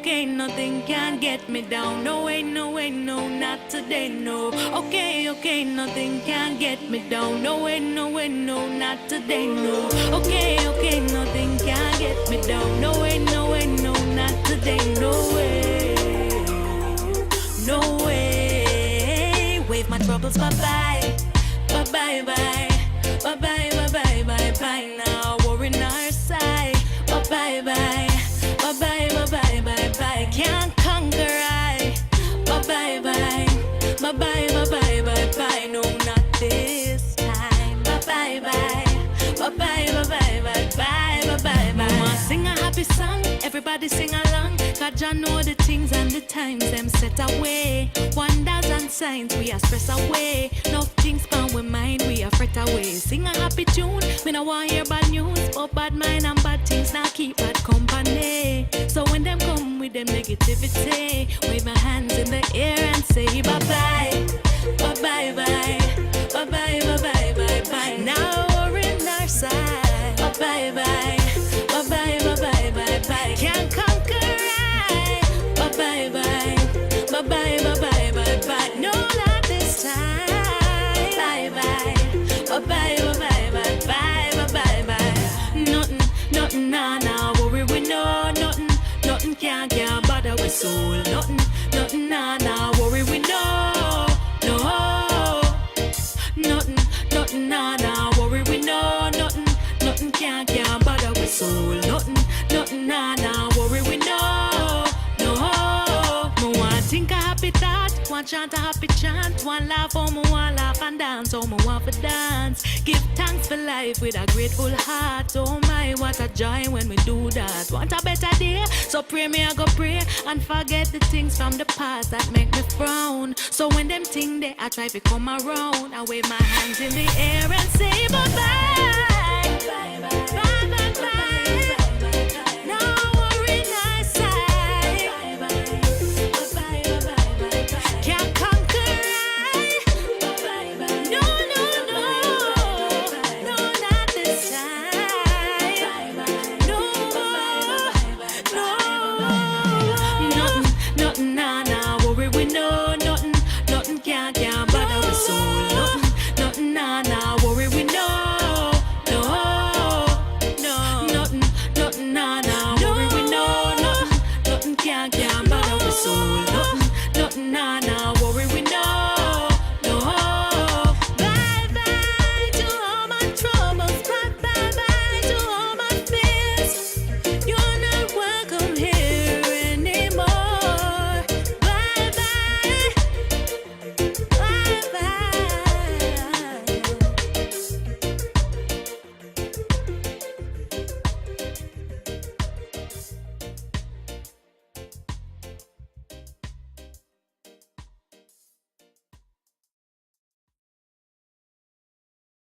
okay, nothing can get me down. No way, no way, no, not today, no. Okay, okay, nothing can get me down. No way, no way, no, not today, no. Okay, okay, nothing can get me down. No way, no way, no, not today, no way. No way. Wave my troubles bye-bye. Bye-bye, bye. Bye-bye, bye-bye, bye-bye. Now worry on our side. Bye-bye, bye. Bye-bye, bye-bye, bye-bye. Can't conquer I. Bye-bye, bye. Bye-bye, bye-bye, bye-bye. No, not this time. Bye-bye, bye. Bye-bye, bye-bye, bye-bye, bye-bye, bye. Wanna sing a happy song? Everybody sing along. Cause I know the things and the times them set away. Wonders and signs we are stress away. No things come with mind we are fret away. Sing a happy tune. Me no want hear bad news, but bad mind and bad things now keep bad company. So when them come with them negativity, wave my hands in the air and say bye bye, bye bye bye, bye bye bye bye bye bye. Now we're in our side. Bye bye bye, bye bye bye bye bye bye. Can't conquer I. Bye bye bye, bye bye bye bye bye bye. No, not this time. Bye bye, bye bye bye bye bye bye bye bye. Nothing, nothing, nah nah worry we know nothing. Nothing can't bother with soul. Nothing, nothing, nah nah worry we know no. Nothing, nothing, nah nah worry we know nothing. Nothing can't bother with soul. Nothing, nothing, nah nah worry we know no. Me want think a happy thought, want chant a happy chant, want laugh oh me want laugh and dance oh me want for dance. Give thanks for life with a grateful heart. Oh my, what a joy when we do that. Want a better day, so pray me I go pray and forget the things from the past that make me frown. So when them thing they I try to come around, I wave my hands in the air and say bye bye.